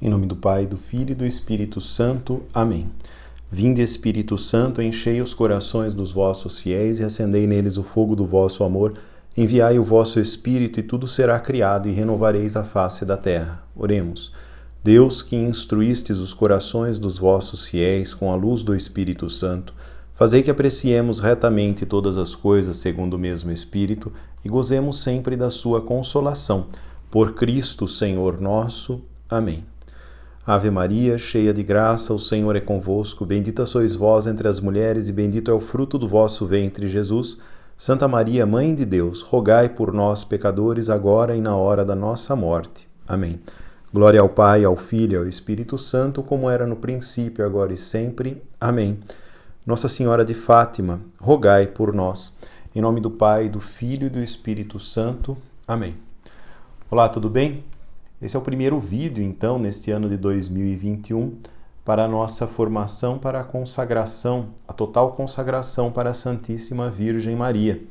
Em nome do Pai, do Filho e do Espírito Santo. Amém. Vinde, Espírito Santo, enchei os corações dos vossos fiéis e acendei neles o fogo do vosso amor. Enviai o vosso Espírito e tudo será criado e renovareis a face da terra. Oremos. Deus, que instruístes os corações dos vossos fiéis com a luz do Espírito Santo, fazei que apreciemos retamente todas as coisas segundo o mesmo Espírito e gozemos sempre da sua consolação. Por Cristo, Senhor nosso. Amém. Ave Maria, cheia de graça, o Senhor é convosco. Bendita sois vós entre as mulheres e bendito é o fruto do vosso ventre, Jesus. Santa Maria, Mãe de Deus, rogai por nós, pecadores, agora e na hora da nossa morte. Amém. Glória ao Pai, ao Filho e ao Espírito Santo, como era no princípio, agora e sempre. Amém. Nossa Senhora de Fátima, rogai por nós. Em nome do Pai, do Filho e do Espírito Santo. Amém. Olá, tudo bem? Esse é o primeiro vídeo, então, neste ano de 2021, para a nossa formação para a consagração, a total consagração para a Santíssima Virgem Maria.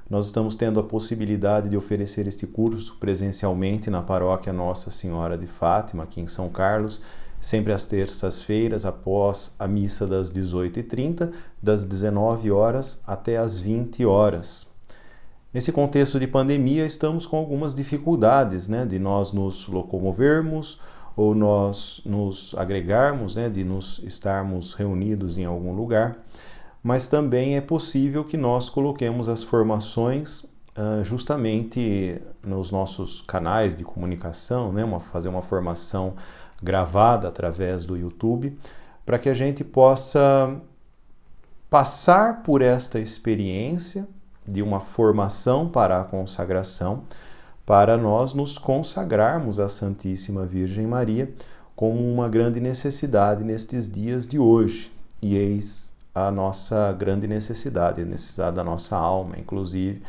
Nós estamos tendo a possibilidade de oferecer este curso presencialmente na paróquia Nossa Senhora de Fátima, aqui em São Carlos, sempre às terças-feiras, após a missa das 18h30, das 19 horas até as 20 horas. Nesse contexto de pandemia, estamos com algumas dificuldades, de nós nos locomovermos ou nós nos agregarmos, de nos estarmos reunidos em algum lugar, mas também é possível que nós coloquemos as formações justamente nos nossos canais de comunicação, fazer uma formação gravada através do YouTube, para que a gente possa passar por esta experiência de uma formação para a consagração, para nós nos consagrarmos à Santíssima Virgem Maria como uma grande necessidade nestes dias de hoje. E eis a nossa grande necessidade, a necessidade da nossa alma, inclusive,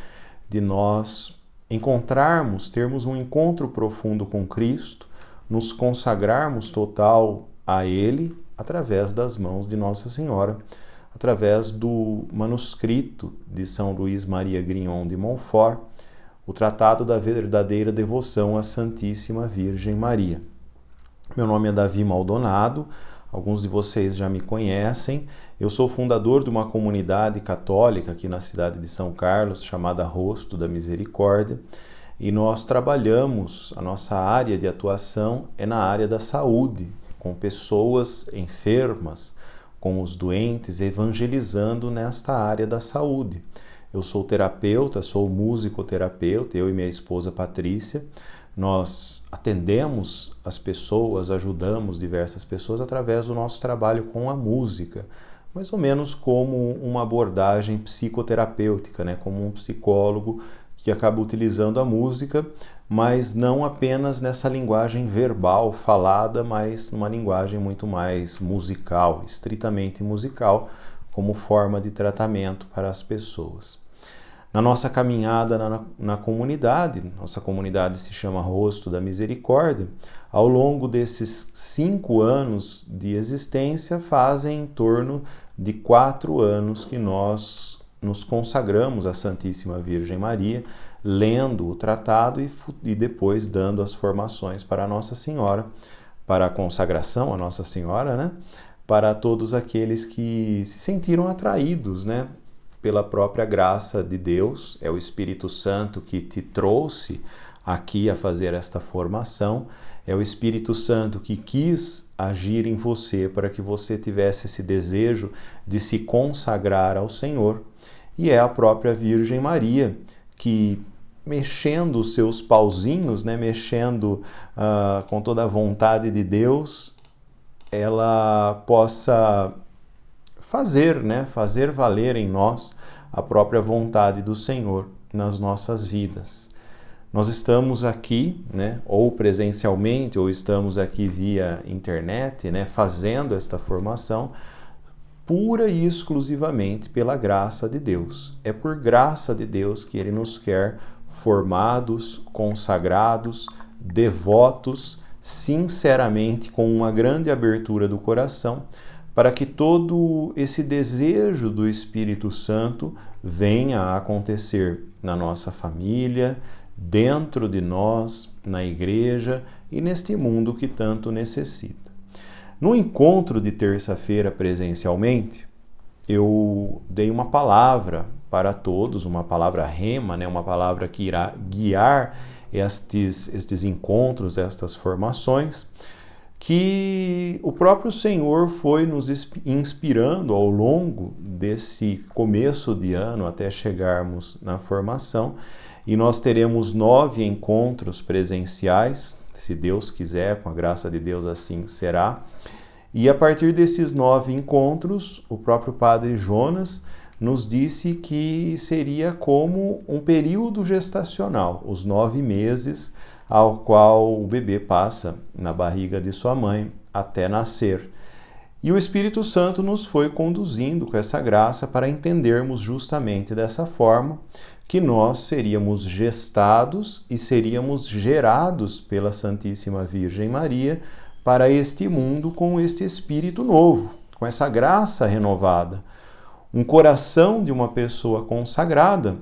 de nós encontrarmos, termos um encontro profundo com Cristo, nos consagrarmos total a Ele através das mãos de Nossa Senhora, através do manuscrito de São Luís Maria Grignon de Montfort, o Tratado da Verdadeira Devoção à Santíssima Virgem Maria. Meu nome é Davi Maldonado, alguns de vocês já me conhecem. Eu sou fundador de uma comunidade católica aqui na cidade de São Carlos, chamada Rosto da Misericórdia, e nós trabalhamos, a nossa área de atuação é na área da saúde, com pessoas enfermas, com os doentes, evangelizando nesta área da saúde. Eu sou terapeuta, sou musicoterapeuta, eu e minha esposa Patrícia. Nós atendemos as pessoas, ajudamos diversas pessoas através do nosso trabalho com a música, mais ou menos como uma abordagem psicoterapêutica, como um psicólogo que acaba utilizando a música, mas não apenas nessa linguagem verbal falada, mas numa linguagem muito mais musical, estritamente musical, como forma de tratamento para as pessoas. Na nossa caminhada na comunidade, nossa comunidade se chama Rosto da Misericórdia, ao longo desses 5 anos de existência, fazem em torno de 4 anos que nós nos consagramos à Santíssima Virgem Maria, lendo o tratado e depois dando as formações para a Nossa Senhora, para a consagração a Nossa Senhora, para todos aqueles que se sentiram atraídos, pela própria graça de Deus. É o Espírito Santo que te trouxe aqui a fazer esta formação, é o Espírito Santo que quis agir em você para que você tivesse esse desejo de se consagrar ao Senhor. E é a própria Virgem Maria que, mexendo os seus pauzinhos, mexendo com toda a vontade de Deus, ela possa fazer valer em nós a própria vontade do Senhor nas nossas vidas. Nós estamos aqui, ou presencialmente, ou estamos aqui via internet, fazendo esta formação pura e exclusivamente pela graça de Deus. É por graça de Deus que Ele nos quer formados, consagrados, devotos, sinceramente, com uma grande abertura do coração, para que todo esse desejo do Espírito Santo venha a acontecer na nossa família, dentro de nós, na igreja e neste mundo que tanto necessita. No encontro de terça-feira presencialmente, eu dei uma palavra para todos, uma palavra rema, né? Uma palavra que irá guiar estes encontros, estas formações, que o próprio Senhor foi nos inspirando ao longo desse começo de ano até chegarmos na formação. E nós teremos 9 encontros presenciais, se Deus quiser, com a graça de Deus assim será. E a partir desses 9 encontros, o próprio Padre Jonas nos disse que seria como um período gestacional, os 9 meses ao qual o bebê passa na barriga de sua mãe até nascer. E o Espírito Santo nos foi conduzindo com essa graça para entendermos justamente dessa forma que nós seríamos gestados e seríamos gerados pela Santíssima Virgem Maria para este mundo com este espírito novo, com essa graça renovada. Um coração de uma pessoa consagrada,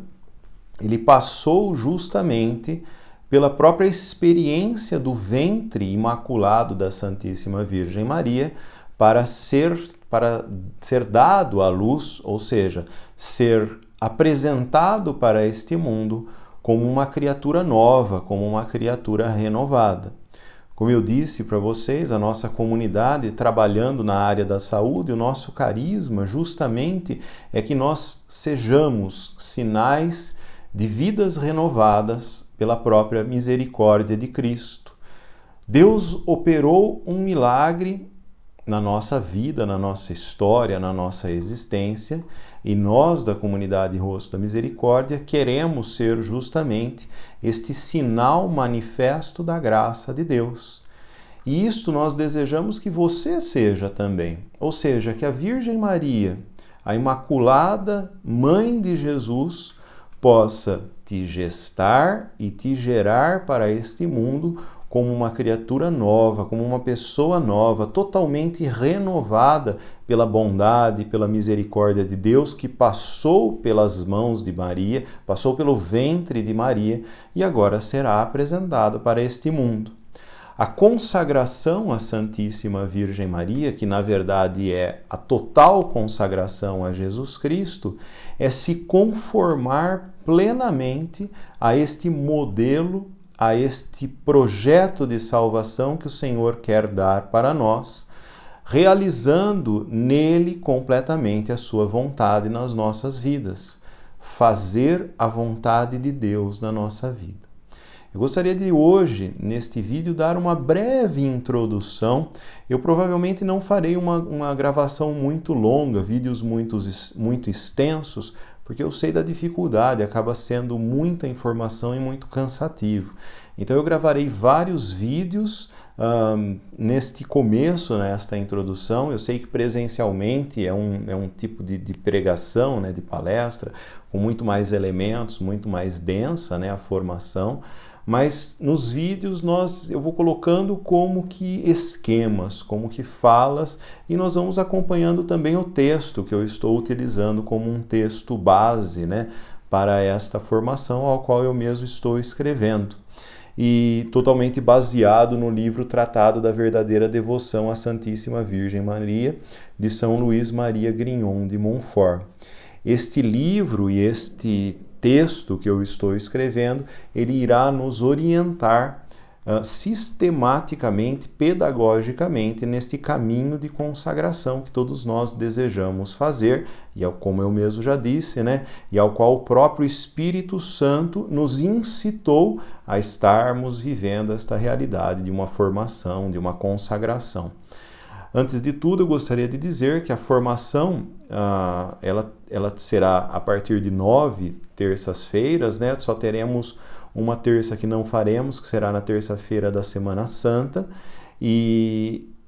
ele passou justamente pela própria experiência do ventre imaculado da Santíssima Virgem Maria para ser dado à luz, ou seja, ser apresentado para este mundo como uma criatura nova, como uma criatura renovada. Como eu disse para vocês, a nossa comunidade trabalhando na área da saúde, o nosso carisma justamente é que nós sejamos sinais de vidas renovadas pela própria misericórdia de Cristo. Deus operou um milagre na nossa vida, na nossa história, na nossa existência, e nós da comunidade Rosto da Misericórdia queremos ser justamente este sinal manifesto da graça de Deus. E isto nós desejamos que você seja também, ou seja, que a Virgem Maria, a Imaculada Mãe de Jesus, possa te gestar e te gerar para este mundo como uma criatura nova, como uma pessoa nova, totalmente renovada pela bondade, pela misericórdia de Deus, que passou pelas mãos de Maria, passou pelo ventre de Maria e agora será apresentado para este mundo. A consagração à Santíssima Virgem Maria, que na verdade é a total consagração a Jesus Cristo, é se conformar plenamente a este modelo, a este projeto de salvação que o Senhor quer dar para nós, realizando nele completamente a sua vontade nas nossas vidas, fazer a vontade de Deus na nossa vida. Eu gostaria de hoje, neste vídeo, dar uma breve introdução. Eu provavelmente não farei uma gravação muito longa, vídeos muito extensos, porque eu sei da dificuldade, acaba sendo muita informação e muito cansativo. Então eu gravarei vários vídeos neste começo, nesta introdução. Eu sei que presencialmente é um tipo de pregação, né, de palestra, com muito mais elementos, muito mais densa, né, a formação. Mas nos vídeos eu vou colocando como que esquemas, como que falas, e nós vamos acompanhando também o texto que eu estou utilizando como um texto base, né, para esta formação ao qual eu mesmo estou escrevendo. E totalmente baseado no livro Tratado da Verdadeira Devoção à Santíssima Virgem Maria, de São Luís Maria Grignon de Montfort. Este livro e este texto que eu estou escrevendo, ele irá nos orientar sistematicamente, pedagogicamente, neste caminho de consagração que todos nós desejamos fazer, e como eu mesmo já disse, né, e ao qual o próprio Espírito Santo nos incitou a estarmos vivendo esta realidade de uma formação, de uma consagração. Antes de tudo, eu gostaria de dizer que a formação, ela será a partir de 9 terças-feiras, né? Só teremos uma terça que não faremos, que será na terça-feira da Semana Santa,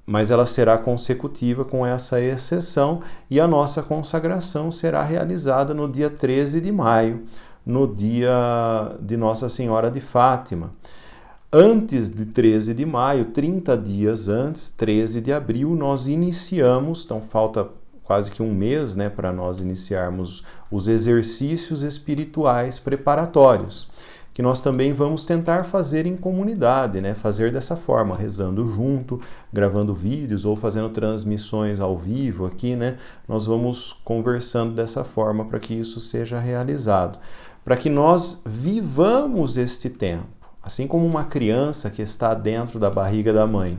mas ela será consecutiva com essa exceção, e a nossa consagração será realizada no dia 13 de maio, no dia de Nossa Senhora de Fátima. Antes de 13 de maio, 30 dias antes, 13 de abril, nós iniciamos, então falta quase que um mês, né, para nós iniciarmos os exercícios espirituais preparatórios, que nós também vamos tentar fazer em comunidade, né? Fazer dessa forma, rezando junto, gravando vídeos ou fazendo transmissões ao vivo aqui, né? Nós vamos conversando dessa forma para que isso seja realizado, para que nós vivamos este tempo, assim como uma criança que está dentro da barriga da mãe.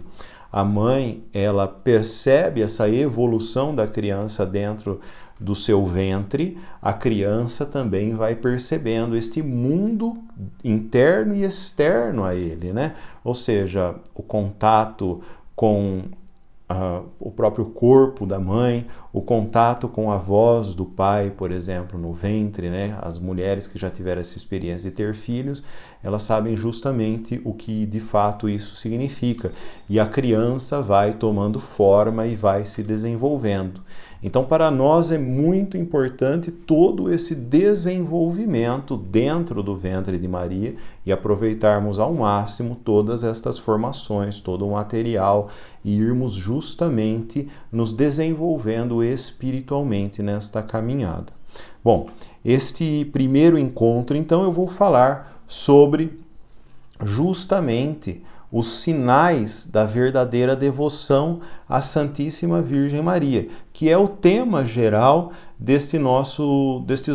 A mãe, ela percebe essa evolução da criança dentro do seu ventre, a criança também vai percebendo este mundo interno e externo a ele, né? Ou seja, o contato com o próprio corpo da mãe, o contato com a voz do pai, por exemplo, no ventre, né? As mulheres que já tiveram essa experiência de ter filhos, elas sabem justamente o que de fato isso significa. E a criança vai tomando forma e vai se desenvolvendo. Então, para nós é muito importante todo esse desenvolvimento dentro do ventre de Maria e aproveitarmos ao máximo todas estas formações, todo o material e irmos justamente nos desenvolvendo espiritualmente nesta caminhada. Bom, este primeiro encontro, então, eu vou falar sobre justamente os sinais da verdadeira devoção à Santíssima Virgem Maria, que é o tema geral destes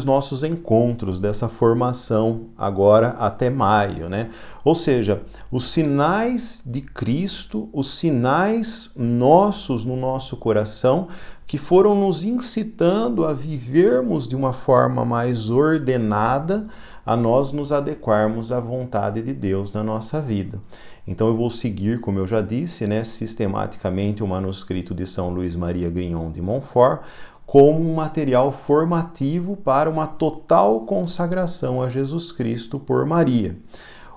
nossos encontros, dessa formação agora até maio, né? Ou seja, os sinais de Cristo, os sinais nossos no nosso coração, que foram nos incitando a vivermos de uma forma mais ordenada, a nós nos adequarmos à vontade de Deus na nossa vida. Então eu vou seguir, como eu já disse, né, sistematicamente o manuscrito de São Luís Maria Grignon de Montfort como um material formativo para uma total consagração a Jesus Cristo por Maria.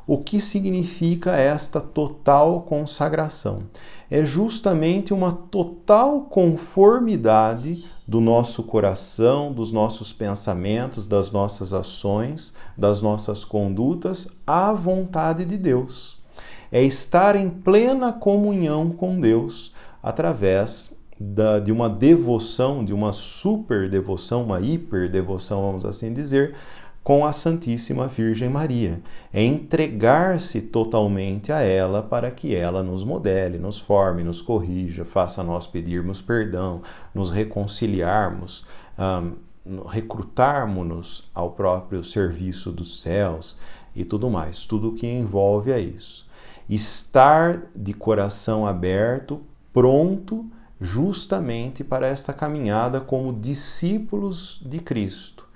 O que significa esta total consagração? É justamente uma total conformidade do nosso coração, dos nossos pensamentos, das nossas ações, das nossas condutas à vontade de Deus. É estar em plena comunhão com Deus através de uma devoção, de uma super devoção, uma hiperdevoção, vamos assim dizer, com a Santíssima Virgem Maria. É entregar-se totalmente a ela para que ela nos modele, nos forme, nos corrija, faça nós pedirmos perdão, nos reconciliarmos, recrutarmos-nos ao próprio serviço dos céus e tudo mais, tudo o que envolve a isso. Estar de coração aberto, pronto justamente para esta caminhada como discípulos de Cristo.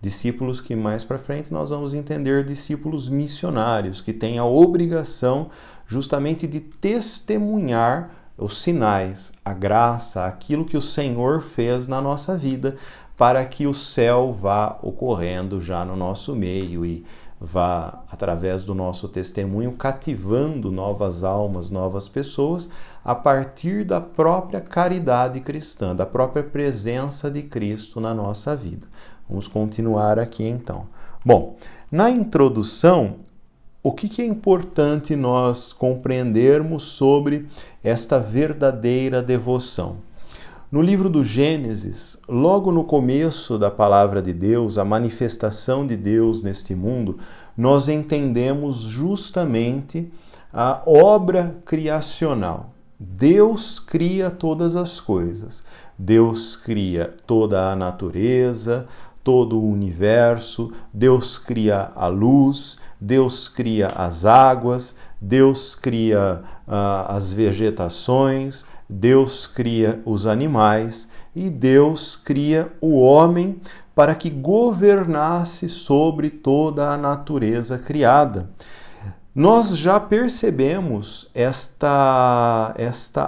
Discípulos que mais para frente nós vamos entender discípulos missionários, que têm a obrigação justamente de testemunhar os sinais, a graça, aquilo que o Senhor fez na nossa vida, para que o céu vá ocorrendo já no nosso meio e vá, através do nosso testemunho, cativando novas almas, novas pessoas, a partir da própria caridade cristã, da própria presença de Cristo na nossa vida. Vamos continuar aqui então. Bom, na introdução, o que é importante nós compreendermos sobre esta verdadeira devoção? No livro do Gênesis, logo no começo da palavra de Deus, a manifestação de Deus neste mundo, nós entendemos justamente a obra criacional. Deus cria todas as coisas. Deus cria toda a natureza, todo o universo. Deus cria a luz, Deus cria as águas, Deus cria as vegetações, Deus cria os animais e Deus cria o homem para que governasse sobre toda a natureza criada. Nós já percebemos esta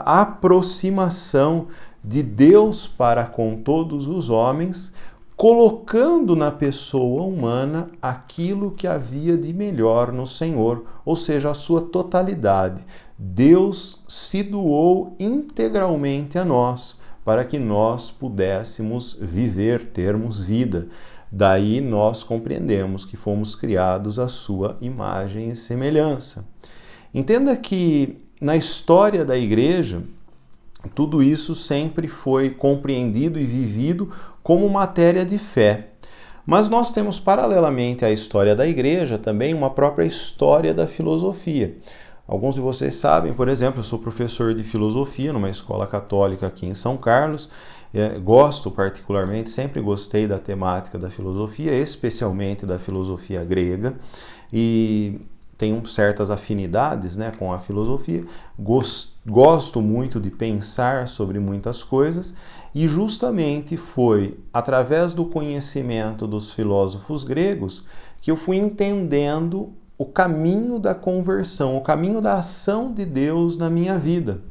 aproximação de Deus para com todos os homens, colocando na pessoa humana aquilo que havia de melhor no Senhor, ou seja, a sua totalidade. Deus se doou integralmente a nós, para que nós pudéssemos viver, termos vida. Daí nós compreendemos que fomos criados à sua imagem e semelhança. Entenda que na história da Igreja, tudo isso sempre foi compreendido e vivido como matéria de fé. Mas nós temos, paralelamente à história da igreja, também uma própria história da filosofia. Alguns de vocês sabem, por exemplo, eu sou professor de filosofia numa escola católica aqui em São Carlos. Gosto particularmente, sempre gostei da temática da filosofia, especialmente da filosofia grega, e tenho certas afinidades, né, com a filosofia. Gosto muito de pensar sobre muitas coisas, e justamente foi através do conhecimento dos filósofos gregos que eu fui entendendo o caminho da conversão, o caminho da ação de Deus na minha vida.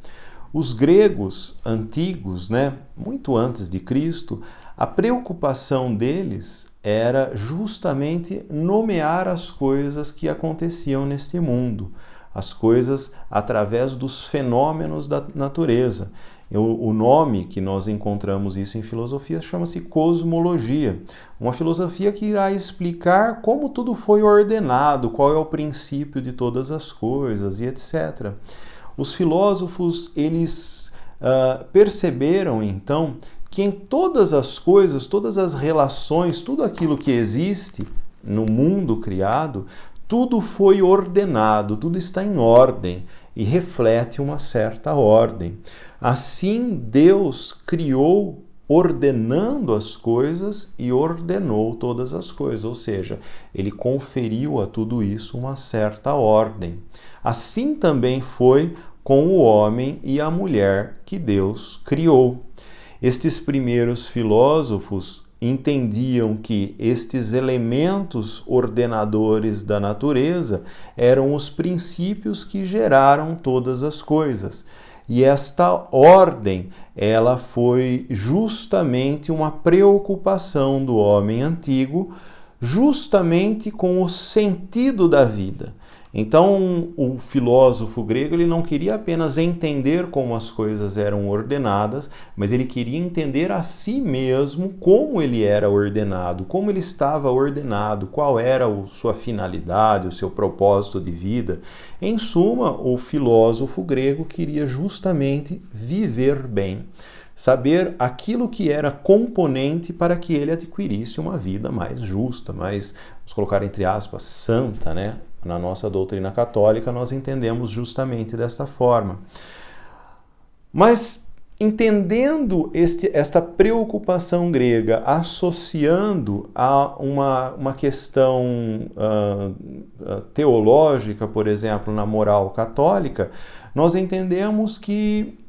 Os gregos antigos, né, muito antes de Cristo, a preocupação deles era justamente nomear as coisas que aconteciam neste mundo, as coisas através dos fenômenos da natureza. O nome que nós encontramos isso em filosofia chama-se cosmologia, uma filosofia que irá explicar como tudo foi ordenado, qual é o princípio de todas as coisas e etc. Os filósofos, eles perceberam então que em todas as coisas, todas as relações, tudo aquilo que existe no mundo criado, tudo foi ordenado, tudo está em ordem e reflete uma certa ordem. Assim, Deus criou ordenando as coisas e ordenou todas as coisas, ou seja, ele conferiu a tudo isso uma certa ordem. Assim também foi com o homem e a mulher que Deus criou. Estes primeiros filósofos entendiam que estes elementos ordenadores da natureza eram os princípios que geraram todas as coisas. E esta ordem, ela foi justamente uma preocupação do homem antigo, justamente com o sentido da vida. Então, o filósofo grego, ele não queria apenas entender como as coisas eram ordenadas, mas ele queria entender a si mesmo como ele era ordenado, como ele estava ordenado, qual era a sua finalidade, o seu propósito de vida. Em suma, o filósofo grego queria justamente viver bem, saber aquilo que era componente para que ele adquirisse uma vida mais justa, mais, vamos colocar entre aspas, santa, né? Na nossa doutrina católica, nós entendemos justamente desta forma. Mas, entendendo esta preocupação grega, associando a uma questão teológica, por exemplo, na moral católica, nós entendemos que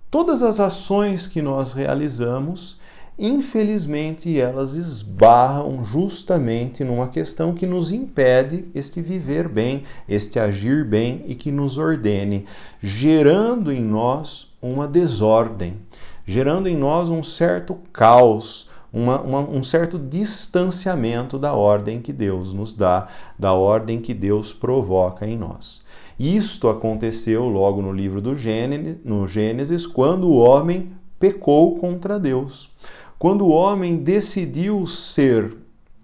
todas as ações que nós realizamos, infelizmente, elas esbarram justamente numa questão que nos impede este viver bem, este agir bem e que nos ordene, gerando em nós uma desordem, gerando em nós um certo caos, um certo distanciamento da ordem que Deus nos dá, da ordem que Deus provoca em nós. Isto aconteceu logo no livro do Gênesis, quando o homem pecou contra Deus. Quando o homem decidiu ser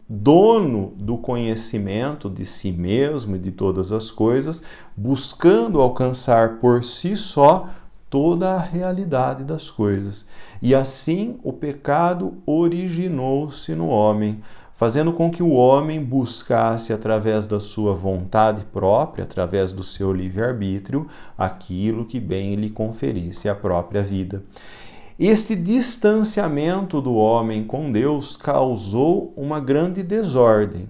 dono do conhecimento de si mesmo e de todas as coisas, buscando alcançar por si só toda a realidade das coisas. E assim o pecado originou-se no homem, fazendo com que o homem buscasse, através da sua vontade própria, através do seu livre-arbítrio, aquilo que bem lhe conferisse a própria vida. Este distanciamento do homem com Deus causou uma grande desordem.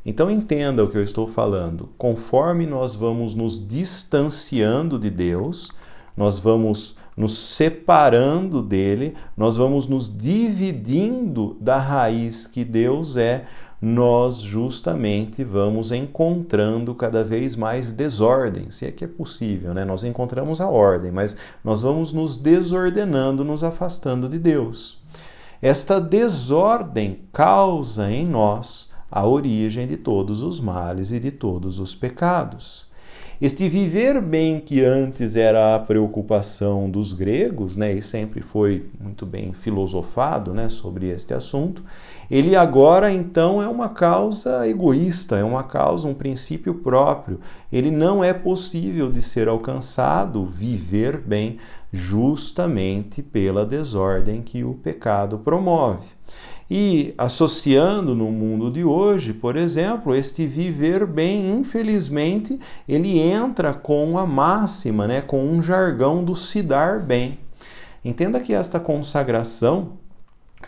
Então entenda o que eu estou falando. Conforme nós vamos nos distanciando de Deus, nós vamos nos separando dele, nós vamos nos dividindo da raiz que Deus é, nós justamente vamos encontrando cada vez mais desordem, se é que é possível, né? Nós encontramos a ordem, mas nós vamos nos desordenando, nos afastando de Deus. Esta desordem causa em nós a origem de todos os males e de todos os pecados. Este viver bem que antes era a preocupação dos gregos, né, e sempre foi muito bem filosofado, né, sobre este assunto, ele agora então é uma causa egoísta, é uma causa, um princípio próprio. Ele não é possível de ser alcançado, viver bem, justamente pela desordem que o pecado promove. E associando no mundo de hoje, por exemplo, este viver bem, infelizmente, ele entra com a máxima, né, com um jargão do se dar bem. Entenda que esta consagração,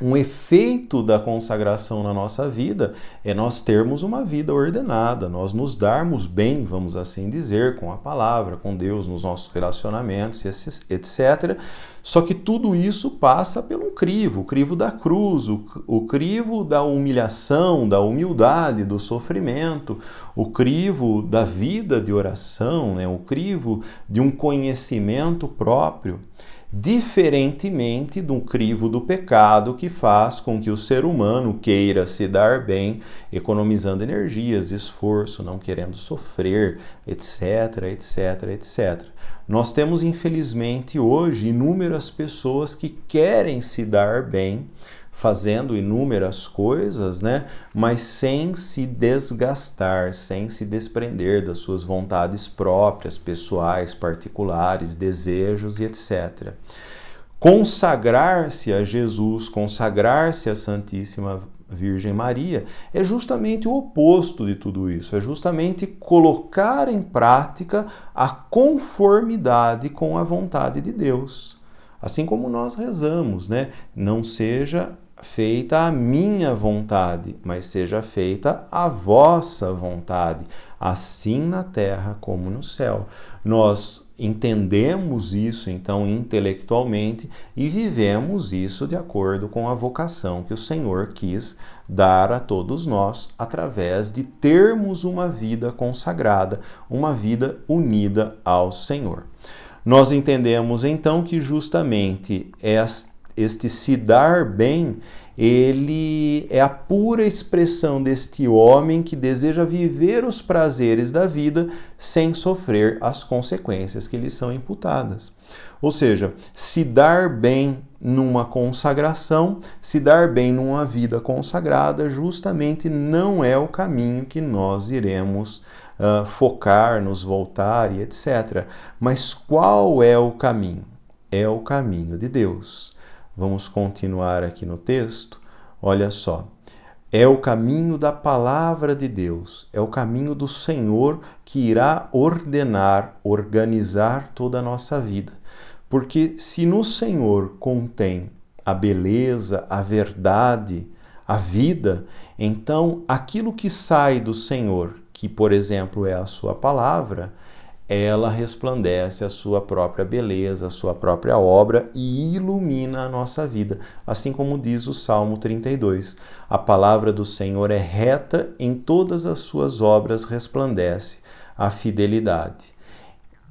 um efeito da consagração na nossa vida é nós termos uma vida ordenada, nós nos darmos bem, vamos assim dizer, com a palavra, com Deus, nos nossos relacionamentos, etc. Só que tudo isso passa pelo crivo, o crivo da cruz, o crivo da humilhação, da humildade, do sofrimento, o crivo da vida de oração, né? O crivo de um conhecimento próprio. Diferentemente do crivo do pecado que faz com que o ser humano queira se dar bem, economizando energias, esforço, não querendo sofrer, etc, etc, etc. Nós temos, infelizmente, hoje inúmeras pessoas que querem se dar bem, fazendo inúmeras coisas, né? Mas sem se desgastar, sem se desprender das suas vontades próprias, pessoais, particulares, desejos e etc. Consagrar-se a Jesus, consagrar-se à Santíssima Virgem Maria, é justamente o oposto de tudo isso, é justamente colocar em prática a conformidade com a vontade de Deus. Assim como nós rezamos, né? Não seja feita a minha vontade, mas seja feita a vossa vontade, assim na terra como no céu. Nós entendemos isso, então, intelectualmente e vivemos isso de acordo com a vocação que o Senhor quis dar a todos nós através de termos uma vida consagrada, uma vida unida ao Senhor. Nós entendemos, então, que justamente este se dar bem, ele é a pura expressão deste homem que deseja viver os prazeres da vida sem sofrer as consequências que lhe são imputadas. Ou seja, se dar bem numa consagração, se dar bem numa vida consagrada, justamente não é o caminho que nós iremos focar, nos voltar e etc. Mas qual é o caminho? É o caminho de Deus. Vamos continuar aqui no texto. Olha só. É o caminho da palavra de Deus, é o caminho do Senhor que irá ordenar, organizar toda a nossa vida. Porque se no Senhor contém a beleza, a verdade, a vida, então aquilo que sai do Senhor, que por exemplo é a sua palavra, ela resplandece a sua própria beleza, a sua própria obra e ilumina a nossa vida. Assim como diz o Salmo 32, a palavra do Senhor é reta, em todas as suas obras resplandece a fidelidade.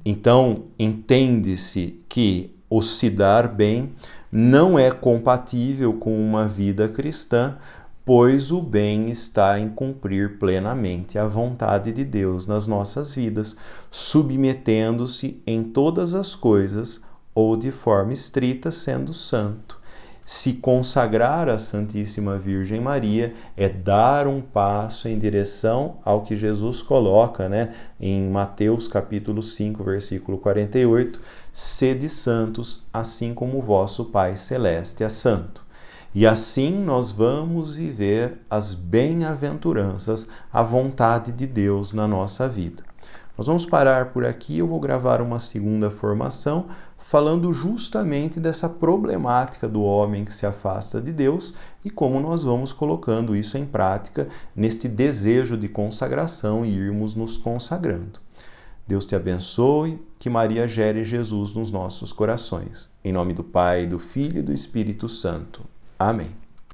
Então, entende-se que o se dar bem não é compatível com uma vida cristã, pois o bem está em cumprir plenamente a vontade de Deus nas nossas vidas, submetendo-se em todas as coisas ou de forma estrita sendo santo. Se consagrar à Santíssima Virgem Maria é dar um passo em direção ao que Jesus coloca, né, em Mateus capítulo 5, versículo 48, sede santos, assim como o vosso Pai Celeste é santo. E assim nós vamos viver as bem-aventuranças, a vontade de Deus na nossa vida. Nós vamos parar por aqui, eu vou gravar uma segunda formação falando justamente dessa problemática do homem que se afasta de Deus e como nós vamos colocando isso em prática neste desejo de consagração e irmos nos consagrando. Deus te abençoe, que Maria gere Jesus nos nossos corações. Em nome do Pai, do Filho e do Espírito Santo. Amém.